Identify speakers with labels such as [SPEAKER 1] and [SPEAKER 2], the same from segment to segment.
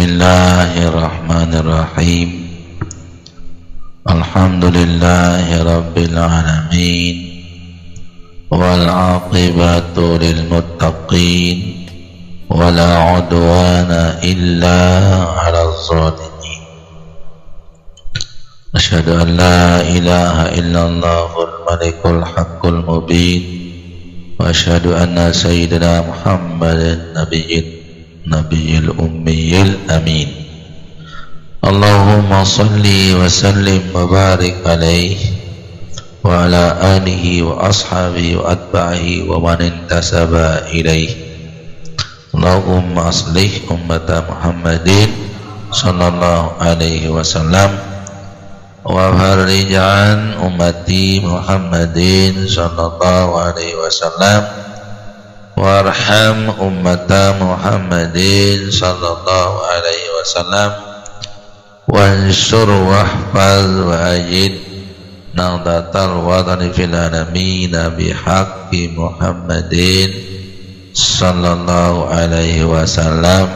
[SPEAKER 1] Bismillahirrahmanirrahim. Alhamdulillahi rabbil alamin. Wal aqibatu lil muttaqin. Wala udwana illa 'alal zalimin. Asyhadu an la ilaha illallahul malikul haqqul mubin. Wa asyhadu anna sayyidina Muhammadan nabiyil ummiyil amin. Allahumma salli wa sallim wa barik alaihi wa ala alihi wa ashabihi wa atba'ihi wa man intasaba ilaihi. Allahumma aslih ummata Muhammadin sallallahu alaihi wasallam wa farrij an ummati Muhammadin sallallahu alaihi wasallam warham ummata Muhammadin sallallahu alaihi wasallam wansur wahfaz wa ajid nahdatal wadani fil alamin bihaqqi Muhammadin sallallahu alaihi wasallam.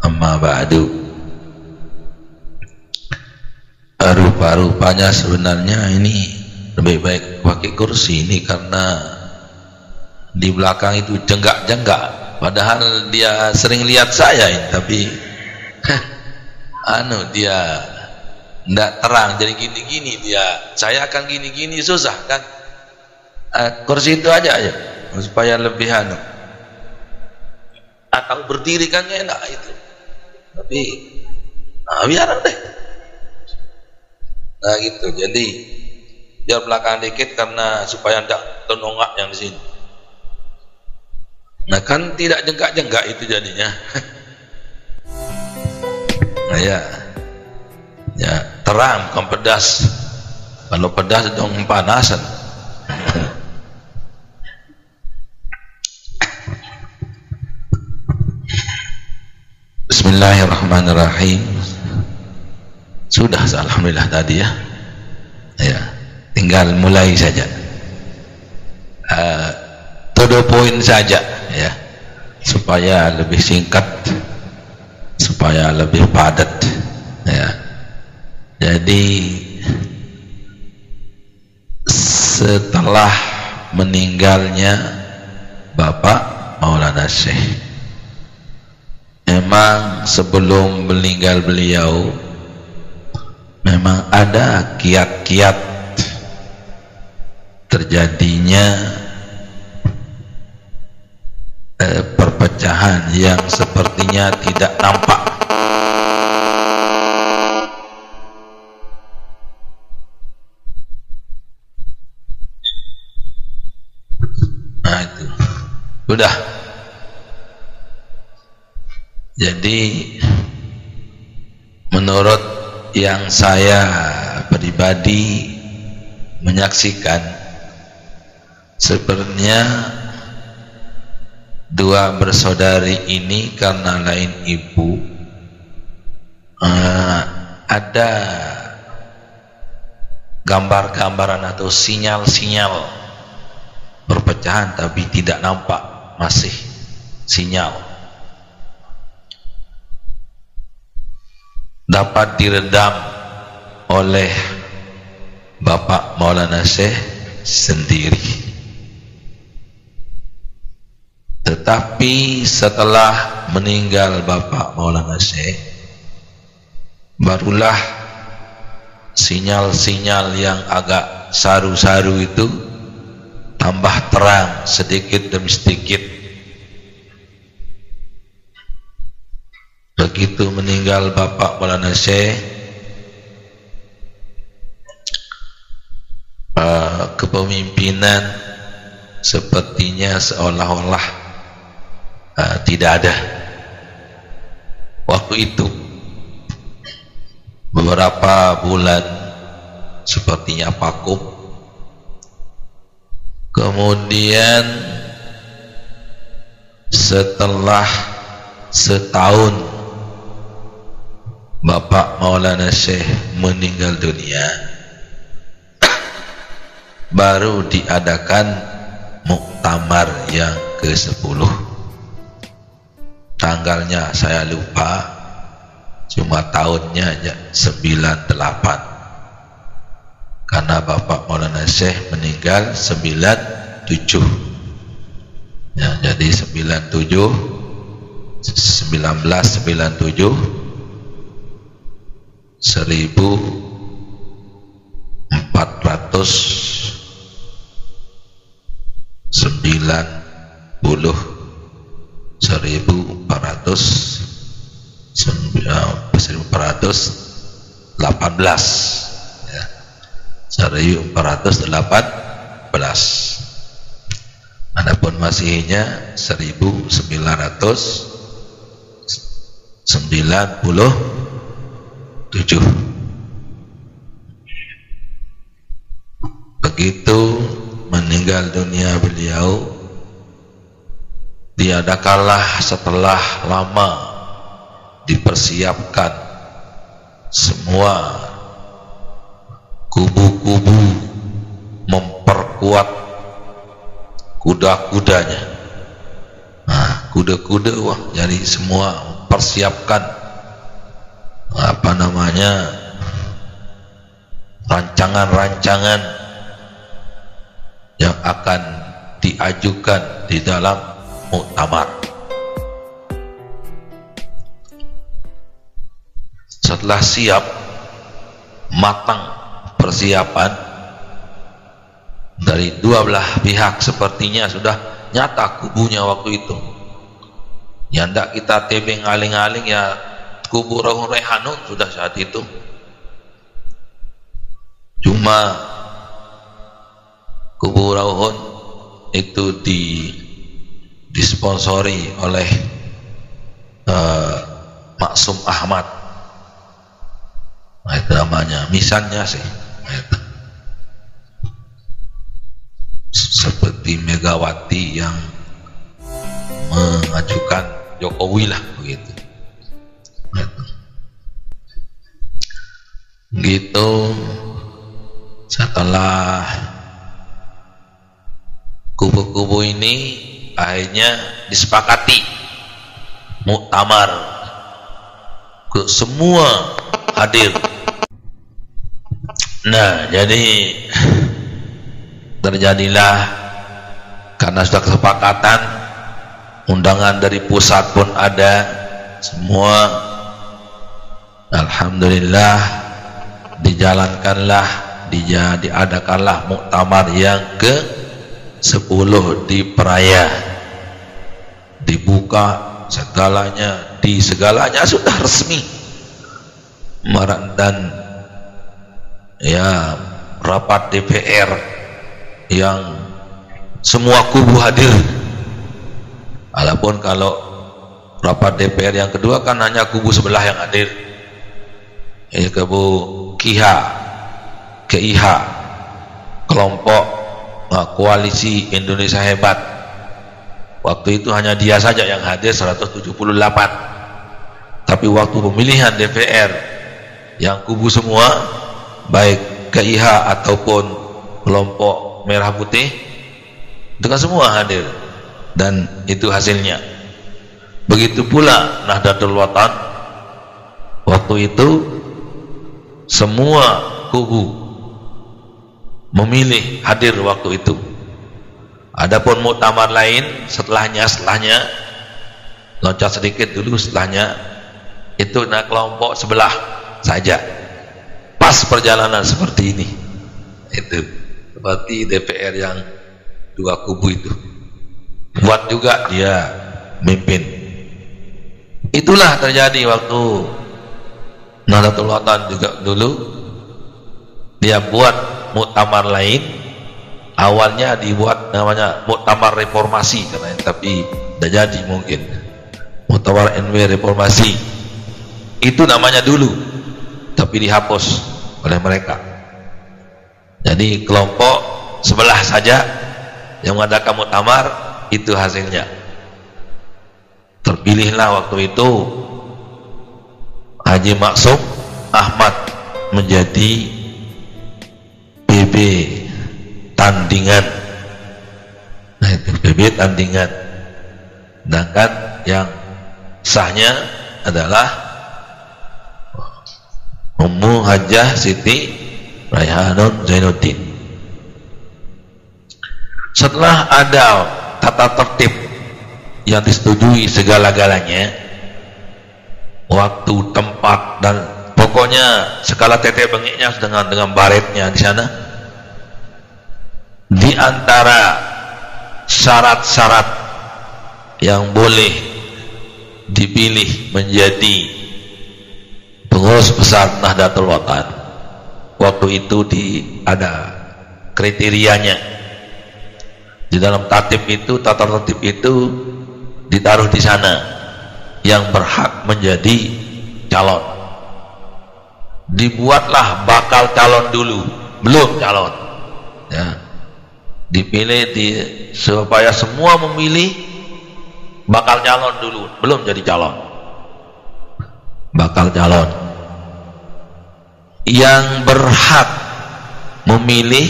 [SPEAKER 1] Amma ba'du. Rupa-rupanya sebenarnya ini lebih baik pakai kursi ini karena di belakang itu jenggak-jenggak, padahal dia sering lihat saya ini, tapi dia tidak terang, jadi gini-gini dia, saya akan gini-gini susah kan. Kursi itu aja supaya lebih atau berdiri kan enak itu, tapi biar deh. Nah gitu, jadi biar belakang dikit karena supaya tidak tenongak yang di sini. Nah kan tidak jenggak-jenggak itu jadinya. Nah ya terang, bukan pedas. Kalau pedas dong panasan. Bismillahirrahmanirrahim. Sudah, alhamdulillah tadi ya. Ya, tinggal mulai saja. To the point saja ya, supaya lebih singkat, supaya lebih padat ya. Jadi setelah meninggalnya Bapak Maulana Syekh, memang sebelum meninggal beliau memang ada kiat-kiat terjadinya perpecahan yang sepertinya tidak nampak. Nah itu sudah. Jadi menurut yang saya pribadi menyaksikan, sebenarnya dua bersaudari ini karena lain ibu ada gambar-gambaran atau sinyal-sinyal perpecahan, tapi tidak nampak, masih sinyal. Dapat diredam oleh Bapak Maulana Syekh sendiri. Tetapi setelah meninggal Bapak Maulana Syekh, barulah sinyal-sinyal yang agak saru-saru itu tambah terang sedikit demi sedikit. Begitu meninggal Bapak Maulana Syekh, kepemimpinan sepertinya seolah-olah tidak ada. Waktu itu beberapa bulan sepertinya vakum. Kemudian setelah setahun Bapak Maulana Syekh meninggal dunia, baru diadakan muktamar yang ke-10. tanggalnya saya lupa, cuma tahunnya aja 98, karena Bapak Maulana Syekh meninggal 97 ya, jadi 1997 1418 ya, 1418. Adapun Masihnya 1997. Begitu meninggal dunia beliau, diadakanlah setelah lama dipersiapkan semua kubu-kubu memperkuat kuda-kudanya. Nah, kuda-kuda wah, jadi semua persiapkan apa namanya, rancangan-rancangan yang akan diajukan di dalam muktamar. Setelah siap matang persiapan dari dua belah pihak, sepertinya sudah nyata kubunya waktu itu. Ya ndak kita tebeng aling-aling ya, kubu Rawuhun Raihanun sudah saat itu. Cuma kubu Rawuhun itu disponsori oleh Maksum Ahmad. Nah, itu namanya misannya sih. Itu. Seperti Megawati yang mengajukan Jokowi lah begitu. Gitu. Setelah kubu-kubu ini akhirnya disepakati muktamar, semua hadir. Nah, jadi terjadilah, karena sudah kesepakatan, undangan dari pusat pun ada semua. Alhamdulillah diadakanlah muktamar yang ke-10 di Peraya. Dibuka segalanya, sudah resmi. Dan ya rapat DPR yang semua kubu hadir. Adapun kalau rapat DPR yang kedua kan hanya kubu sebelah yang hadir, ini kubu KIH, kelompok koalisi Indonesia Hebat. Waktu itu hanya dia saja yang hadir 178. Tapi waktu pemilihan DPR yang kubu semua, baik KIH ataupun kelompok Merah Putih, itu kan semua hadir, dan itu hasilnya. Begitu pula Nahdlatul Ulama, waktu itu semua kubu memilih hadir waktu itu. Adapun muktamar lain setelahnya loncat sedikit dulu, setelahnya itu kelompok sebelah saja. Pas perjalanan seperti ini, itu seperti DPR yang dua kubu itu, buat juga dia mimpin. Itulah terjadi waktu Nahdlatul Ulama juga dulu, dia buat muktamar lain. Awalnya dibuat namanya muktamar reformasi, tapi tidak jadi mungkin. Muktamar NW reformasi itu namanya dulu, tapi dihapus oleh mereka. Jadi kelompok sebelah saja yang mengadakan muktamar, itu hasilnya. Terpilihlah waktu itu Haji Maksum Ahmad menjadi PB tandingan. Nah, itu PB tandingan. Sedangkan yang sahnya adalah Ummu Hajjah Siti Raihanun Zainuddin. Setelah ada tata tertib yang disetujui segala-galanya, waktu, tempat, dan pokoknya segala tetek bengiknya dengan baretnya di sana. Di antara syarat-syarat yang boleh dipilih menjadi pengurus besar Nahdlatul Wathon, waktu itu ada kriterianya. Di dalam tatib itu, tata tertib itu ditaruh di sana yang berhak menjadi calon. Dibuatlah bakal calon dulu, belum calon ya, dipilih supaya semua memilih bakal calon dulu, belum jadi calon. Bakal calon yang berhak memilih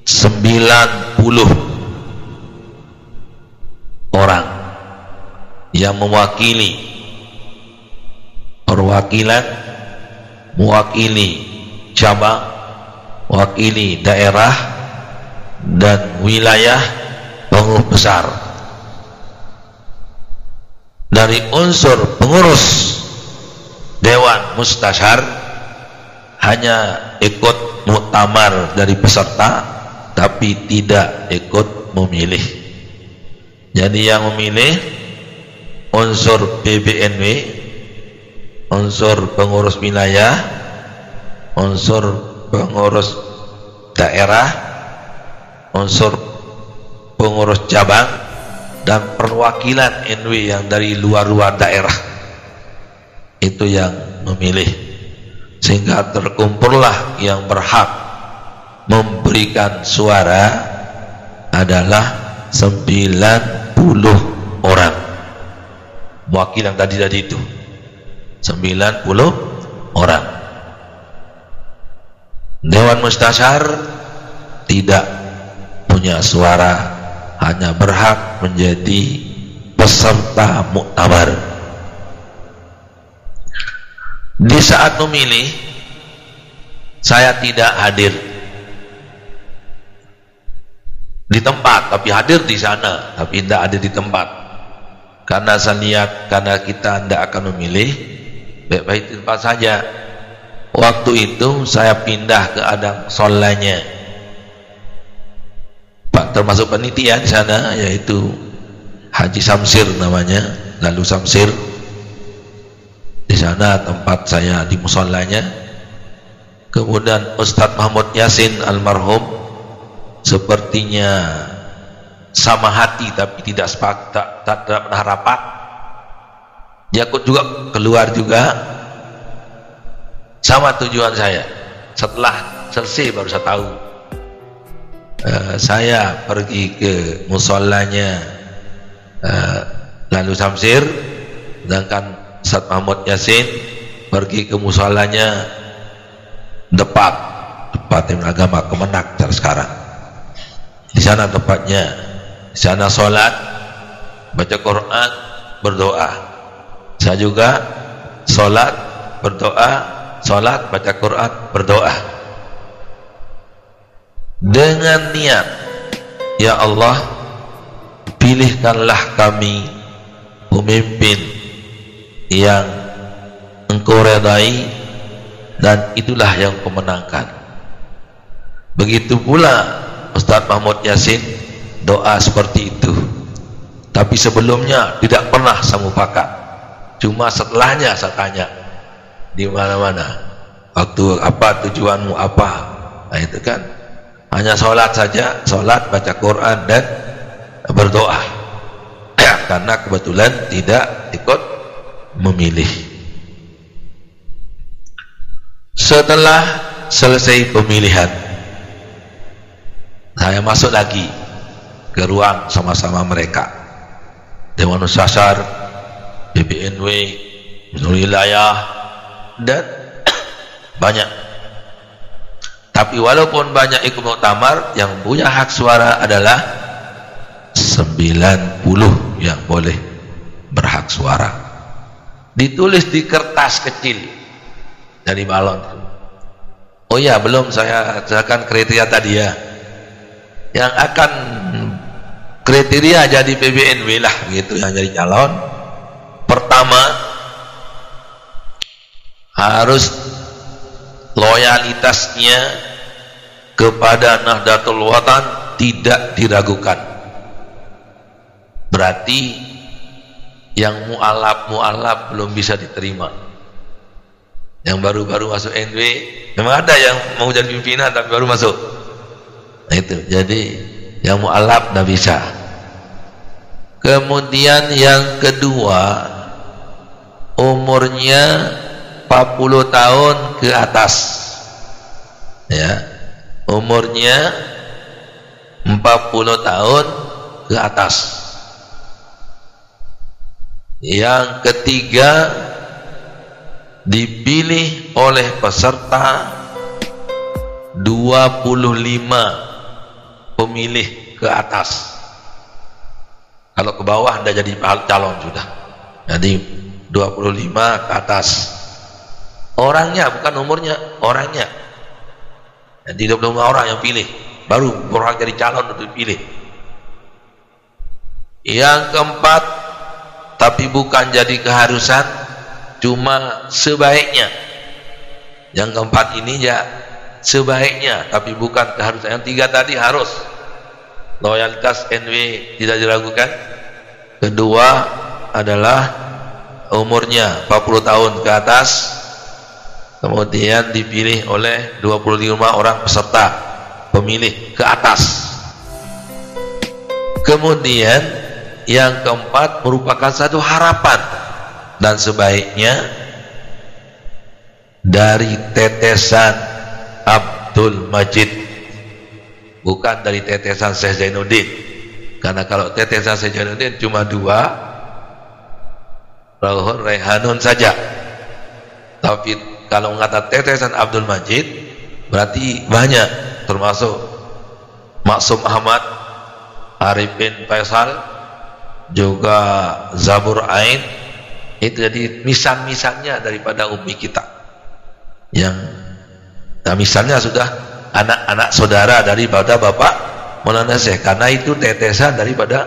[SPEAKER 1] 90 orang yang mewakili perwakilan, mewakili cabang, mewakili daerah dan wilayah pengurus besar. Dari unsur pengurus Dewan Mustasyar hanya ikut muktamar dari peserta, tapi tidak ikut memilih. Jadi yang memilih unsur PBNW, unsur pengurus wilayah, unsur pengurus daerah, unsur pengurus cabang, dan perwakilan NW yang dari luar-luar daerah. Itu yang memilih, sehingga terkumpullah yang berhak memberikan suara adalah 90 orang. Wakil yang tadi itu 90 orang. Dewan Mustasyar tidak punya suara, hanya berhak menjadi peserta muktamar. Di saat memilih, saya tidak hadir di tempat, tapi hadir di sana, tapi tidak ada di tempat. Karena saya lihat, karena kita tidak akan memilih, baik-baik di tempat saja. Waktu itu saya pindah ke adang solanya, Pak, termasuk panitia di sana, yaitu Haji Samsir namanya, lalu Samsir. Di sana tempat saya di musolanya. Kemudian Ustadz Mahmud Yasin almarhum sepertinya sama hati tapi tidak sepakat, tak pernah rapat. Dia ikut juga, keluar juga, sama tujuan saya. Setelah selesai baru saya tahu. Saya pergi ke musolanya lalu Samsir, sedangkan Ustadz Mahmud Yasin pergi ke musolanya Depak Tim Agama Kemenak sekarang. Di sana tempatnya, di sana sholat, baca Quran, berdoa. Saya juga sholat, berdoa, sholat, baca Quran, berdoa. Dengan niat, ya Allah, pilihkanlah kami pemimpin yang Engkau redai, dan itulah yang Kau menangkan. Begitu pula Ustadz Mahmud Yasin doa seperti itu, tapi sebelumnya tidak pernah saya mufakat. Cuma setelahnya saya tanya di mana-mana, waktu apa, tujuanmu apa? Nah itu kan hanya sholat saja, sholat, baca Quran dan berdoa ya, karena kebetulan tidak ikut memilih. Setelah selesai pemilihan, saya masuk lagi ke ruang sama-sama mereka, Dewan Mustasyar, PBNW, wilayah, dan banyak. Tapi walaupun banyak ikut muktamar, yang punya hak suara adalah 90 yang boleh berhak suara. Ditulis di kertas kecil dari balon. Oh ya, belum saya jelaskan kriteria tadi ya. Yang akan kriteria jadi PBNW lah gitu, yang jadi calon. Pertama, harus loyalitasnya kepada Nahdlatul Watan tidak diragukan. Berarti yang mu'alaf belum bisa diterima. Yang baru-baru masuk NW, memang ada yang mau jadi pimpinan tapi baru masuk. Nah itu, jadi yang mu'alaf tidak bisa. Kemudian yang kedua, umurnya 40 tahun ke atas. Ya, umurnya 40 tahun ke atas. Yang ketiga, dipilih oleh peserta 25 pemilih ke atas. Kalau ke bawah anda jadi calon sudah. Jadi 25 ke atas. Orangnya bukan umurnya, orangnya. Jadi 25 orang yang pilih, baru orang jadi calon untuk dipilih. Yang keempat, tapi bukan jadi keharusan, cuma sebaiknya. Yang keempat ini ya sebaiknya, tapi bukan keharusan. Yang tiga tadi harus. Loyalitas NW tidak diragukan. Kedua adalah umurnya 40 tahun ke atas, kemudian dipilih oleh 25 orang peserta pemilih ke atas. Kemudian yang keempat merupakan satu harapan dan sebaiknya dari tetesan Abdul Majid, bukan dari tetesan Syekh Zainuddin. Karena kalau tetesan Syekh Zainuddin cuma 2, Rauhun Raihanun saja. Tapi kalau mengatakan tetesan Abdul Majid berarti banyak, termasuk Maksum Ahmad, Arifin Faisal, juga Zabur Ain. Itu jadi misan-misannya daripada ummi kita. Yang nah misalnya sudah anak-anak saudara daripada Bapak Maulana Syekh, karena itu tetesan daripada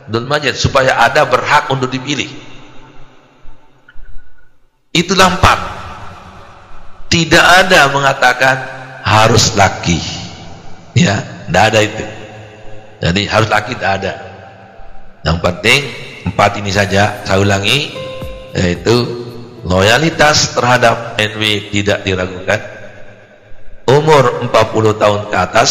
[SPEAKER 1] Abdul Majid, supaya ada berhak untuk dipilih. Itulah 4. Tidak ada mengatakan harus laki, ya, tidak ada itu. Jadi harus laki tidak ada. Yang penting 4 ini saja, saya ulangi, yaitu loyalitas terhadap NW tidak diragukan, umur 40 tahun ke atas,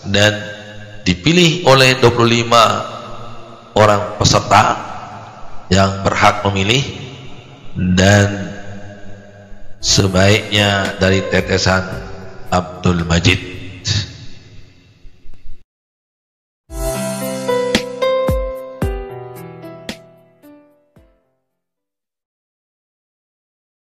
[SPEAKER 1] dan dipilih oleh 25 orang peserta yang berhak memilih, dan sebaiknya dari tetesan Abdul Majid.